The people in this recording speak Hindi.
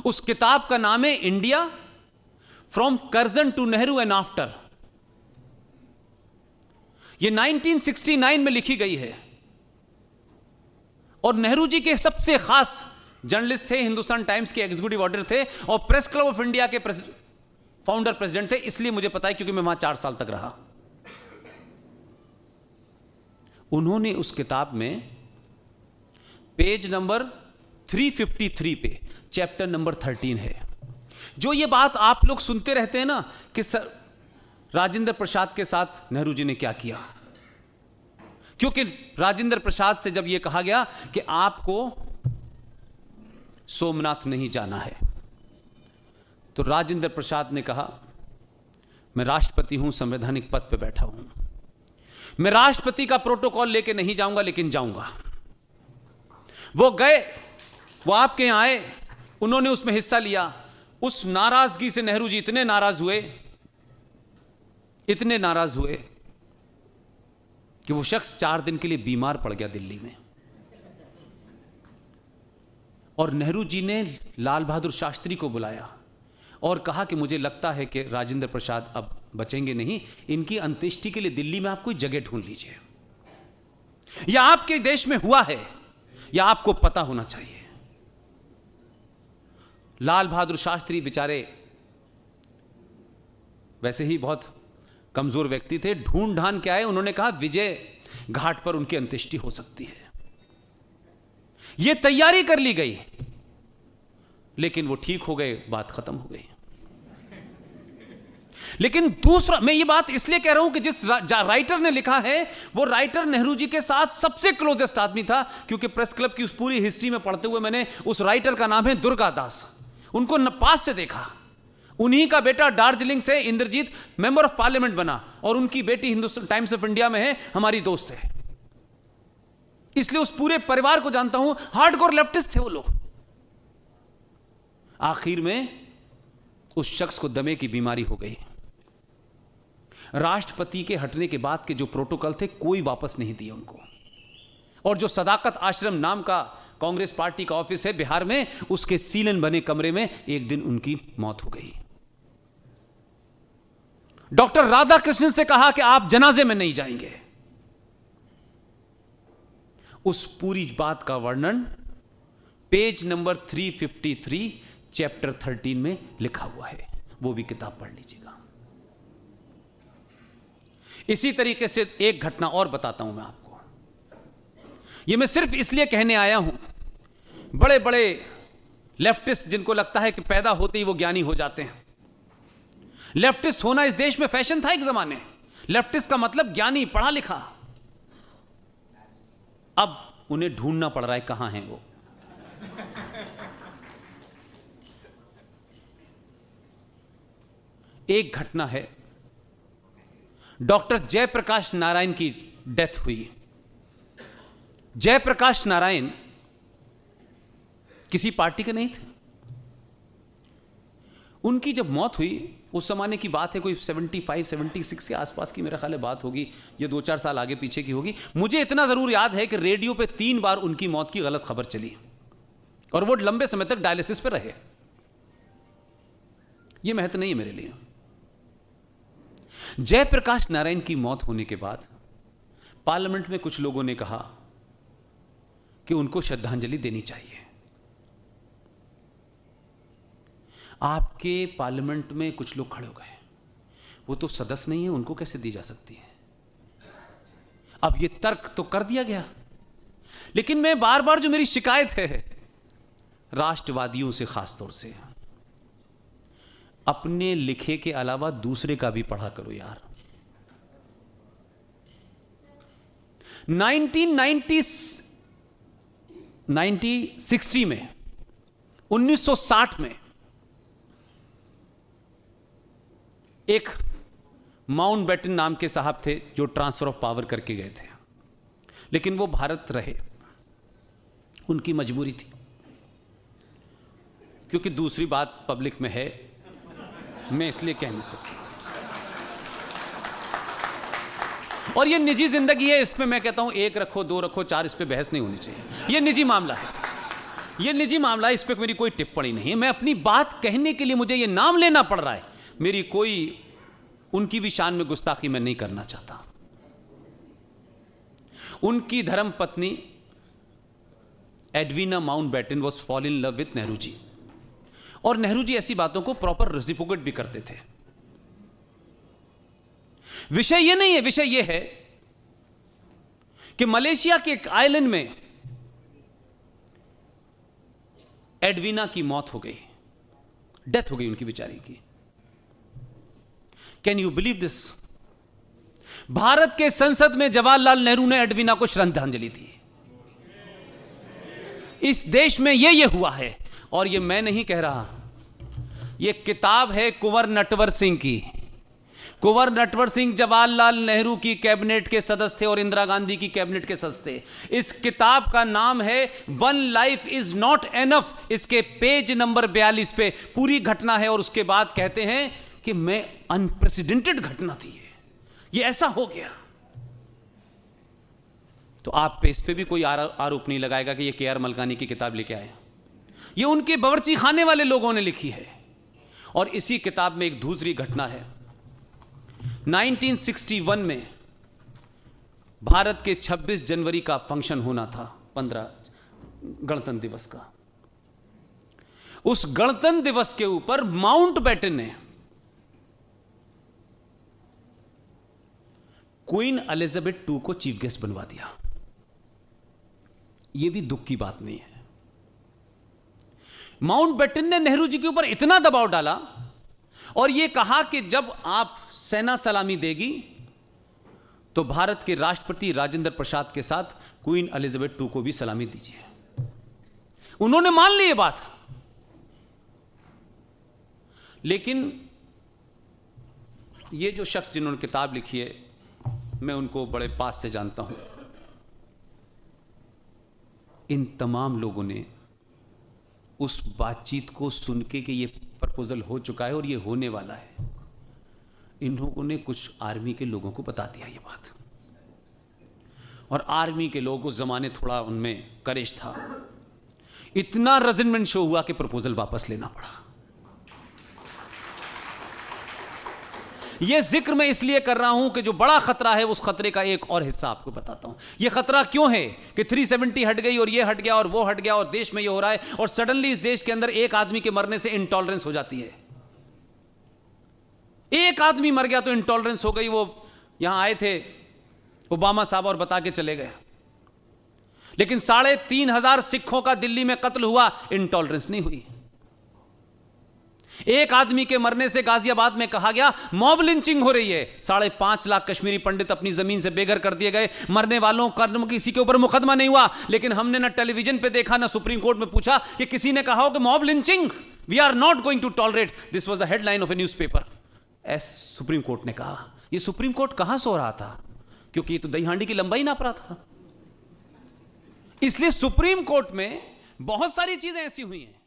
उस किताब का नाम है India from Curzon to Nehru and after. यह 1969 में लिखी गई है और नेहरू जी के सबसे खास जर्नलिस्ट थे, हिंदुस्तान टाइम्स के एग्जीक्यूटिव ऑडिटर थे और प्रेस क्लब ऑफ इंडिया के फाउंडर प्रेसिडेंट थे। इसलिए मुझे पता है क्योंकि मैं वहां 4 साल तक रहा। उन्होंने उस किताब में पेज नंबर 353 पे चैप्टर नंबर 13 है, जो ये बात आप लोग सुनते रहते हैं ना कि सर राजेंद्र प्रसाद के साथ नेहरू जी ने क्या किया। क्योंकि राजेंद्र प्रसाद से जब यह कहा गया कि आपको सोमनाथ नहीं जाना है, तो राजेंद्र प्रसाद ने कहा मैं राष्ट्रपति हूं, संवैधानिक पद पर बैठा हूं, मैं राष्ट्रपति का प्रोटोकॉल लेके नहीं जाऊंगा लेकिन जाऊंगा। वो गए, वो आपके यहां आए, उन्होंने उसमें हिस्सा लिया। उस नाराजगी से नेहरू जी इतने नाराज हुए कि वो शख्स 4 दिन के लिए बीमार पड़ गया दिल्ली में। और नेहरू जी ने लाल बहादुर शास्त्री को बुलाया और कहा कि मुझे लगता है कि राजेंद्र प्रसाद अब बचेंगे नहीं, इनकी अंत्येष्टि के लिए दिल्ली में आप कोई जगह ढूंढ लीजिए। यह आपके देश में हुआ है, यह आपको पता होना चाहिए। लाल बहादुर शास्त्री बेचारे वैसे ही बहुत कमजोर व्यक्ति थे, ढूंढ ढांड के आए। उन्होंने कहा विजय घाट पर उनकी अंत्येष्टि हो सकती है। यह तैयारी कर ली गई, लेकिन वो ठीक हो गए, बात खत्म हो गई। लेकिन दूसरा, मैं ये बात इसलिए कह रहा हूं कि जिस राइटर ने लिखा है वो राइटर नेहरू जी के साथ सबसे क्लोजेस्ट आदमी था, क्योंकि प्रेस क्लब की उस पूरी हिस्ट्री में पढ़ते हुए मैंने उस राइटर का नाम है दुर्गा दास, उनको पास से देखा। उन्हीं का बेटा दार्जिलिंग से इंद्रजीत मेंबर ऑफ पार्लियामेंट बना और उनकी बेटी हिंदुस्तान टाइम्स ऑफ इंडिया में है, हमारी दोस्त है। इसलिए उस पूरे परिवार को जानता हूं, हार्डकोर लेफ्टिस्ट थे वो लोग। आखिर में उस शख्स को दमे की बीमारी हो गई। राष्ट्रपति के हटने के बाद के जो प्रोटोकॉल थे कोई वापस नहीं दिए उनको। और जो सदाकत आश्रम नाम का कांग्रेस पार्टी का ऑफिस है बिहार में, उसके सीलन बने कमरे में एक दिन उनकी मौत हो गई। डॉक्टर राधाकृष्णन से कहा कि आप जनाजे में नहीं जाएंगे। उस पूरी बात का वर्णन पेज नंबर 353 चैप्टर 13 में लिखा हुआ है, वो भी किताब पढ़ लीजिएगा। इसी तरीके से एक घटना और बताता हूं मैं आपको। यह मैं सिर्फ इसलिए कहने आया हूं, बड़े बड़े लेफ्टिस्ट जिनको लगता है कि पैदा होते ही वो ज्ञानी हो जाते हैं। लेफ्टिस्ट होना इस देश में फैशन था एक जमाने। लेफ्टिस्ट का मतलब ज्ञानी, पढ़ा लिखा। अब उन्हें ढूंढना पड़ रहा है कहां हैं वो। एक घटना है, डॉक्टर जयप्रकाश नारायण की डेथ हुई। जयप्रकाश नारायण किसी पार्टी के नहीं थे। उनकी जब मौत हुई, उस जमाने की बात है, कोई 75-76 के आसपास की मेरा ख्याल है बात होगी, ये 2-4 साल आगे पीछे की होगी। मुझे इतना जरूर याद है कि रेडियो पे 3 बार उनकी मौत की गलत खबर चली और वो लंबे समय तक डायलिसिस पे रहे। ये महत्व नहीं है मेरे लिए। जयप्रकाश नारायण की मौत होने के बाद पार्लियामेंट में कुछ लोगों ने कहा कि उनको श्रद्धांजलि देनी चाहिए। आपके पार्लियामेंट में कुछ लोग खड़े हो गए, वो तो सदस्य नहीं है, उनको कैसे दी जा सकती है। अब ये तर्क तो कर दिया गया, लेकिन मैं बार बार जो मेरी शिकायत है राष्ट्रवादियों से, खासतौर से, अपने लिखे के अलावा दूसरे का भी पढ़ा करो यार। 1960 में, 1960 में एक माउंटबेटन नाम के साहब थे जो ट्रांसफर ऑफ पावर करके गए थे, लेकिन वो भारत रहे। उनकी मजबूरी थी, क्योंकि दूसरी बात पब्लिक में है, मैं इसलिए कह नहीं सकता। और ये निजी जिंदगी है, इसमें मैं कहता हूं 1 रखो, 2 रखो, 4, इस पे बहस नहीं होनी चाहिए। ये निजी मामला है। ये निजी मामला है, इस पर मेरी कोई टिप्पणी नहीं है। मैं अपनी बात कहने के लिए मुझे ये नाम लेना पड़ रहा है। मेरी कोई उनकी भी शान में गुस्ताखी मैं नहीं करना चाहता। उनकी धर्म पत्नी Edwina Mountbatten was fall in love with Nehru ji, और नेहरू जी ऐसी बातों को प्रॉपर रेसिप्रोकेट भी करते थे। विषय यह नहीं है, विषय यह है कि मलेशिया के एक आइलैंड में एडवीना की मौत हो गई, डेथ हो गई उनकी बेचारी की। Can you believe this? Bharat के संसद में जवाहरलाल नेहरू ने एडवीना को श्रद्धांजलि दी। इस देश में ये हुआ है, और ये मैं नहीं कह रहा, ये किताब है कुंवर नटवर सिंह की। कुंवर नटवर सिंह जवाहरलाल नेहरू की कैबिनेट के सदस्य थे और इंदिरा गांधी की कैबिनेट के सदस्य थे। इस किताब का नाम है one life is not enough. इसके पेज नंबर 42 पे पूरी घटना है, और उसके बाद कहते हैं कि मैं अनप्रेसिडेंटेड घटना थी, ये ऐसा हो गया। तो आप पे इस पे भी कोई आरोप नहीं लगाएगा कि ये के आर मलकानी की किताब लेके आए। ये उनके बावर्ची खाने वाले लोगों ने लिखी है। और इसी किताब में एक दूसरी घटना है। 1961 में भारत के 26 जनवरी का फंक्शन होना था, 15 गणतंत्र दिवस का। उस गणतंत्र दिवस के ऊपर माउंटबेटन ने क्वीन एलिजाबेथ II को चीफ गेस्ट बनवा दिया। यह भी दुख की बात नहीं है। माउंटबेटन ने नेहरू जी के ऊपर इतना दबाव डाला और यह कहा कि जब आप सेना सलामी देगी तो भारत के राष्ट्रपति राजेंद्र प्रसाद के साथ क्वीन एलिजाबेथ II को भी सलामी दीजिए। उन्होंने मान ली ये बात, लेकिन ये जो शख्स जिन्होंने किताब लिखी है, मैं उनको बड़े पास से जानता हूं। इन तमाम लोगों ने उस बातचीत को सुन के कि ये प्रपोजल हो चुका है और ये होने वाला है, इन लोगों ने कुछ आर्मी के लोगों को बता दिया ये बात। और आर्मी के लोगों उस जमाने थोड़ा उनमें करेज था, इतना रेजिमेंट शो हुआ कि प्रपोजल वापस लेना पड़ा। यह जिक्र मैं इसलिए कर रहा हूं कि जो बड़ा खतरा है, उस खतरे का एक और हिस्सा आपको बताता हूं। यह खतरा क्यों है कि 370 हट गई और यह हट गया और वो हट गया और देश में यह हो रहा है, और सडनली इस देश के अंदर एक आदमी के मरने से इंटॉलरेंस हो जाती है। एक आदमी मर गया तो इंटॉलरेंस हो गई। वो यहां आए थे ओबामा साहब और बता के चले गए, लेकिन 3,500 सिखों का दिल्ली में कत्ल हुआ, इंटॉलरेंस नहीं हुई। एक आदमी के मरने से गाजियाबाद में कहा गया मॉब लिंचिंग हो रही है। 5.5 लाख कश्मीरी पंडित अपनी जमीन से बेघर कर दिए गए। मरने वालों का किसी के ऊपर मुकदमा नहीं हुआ, लेकिन हमने ना टेलीविजन पे देखा ना सुप्रीम कोर्ट में पूछा कि किसी ने कहा हो कि mob lynching we are not going to tolerate this was the headline of a newspaper. Supreme court ने कहा। यह सुप्रीम कोर्ट कहां सो रहा था, क्योंकि ये तो दही हांडी की लंबाई नाप रहा था। इसलिए सुप्रीम कोर्ट में बहुत सारी चीजें ऐसी हुई हैं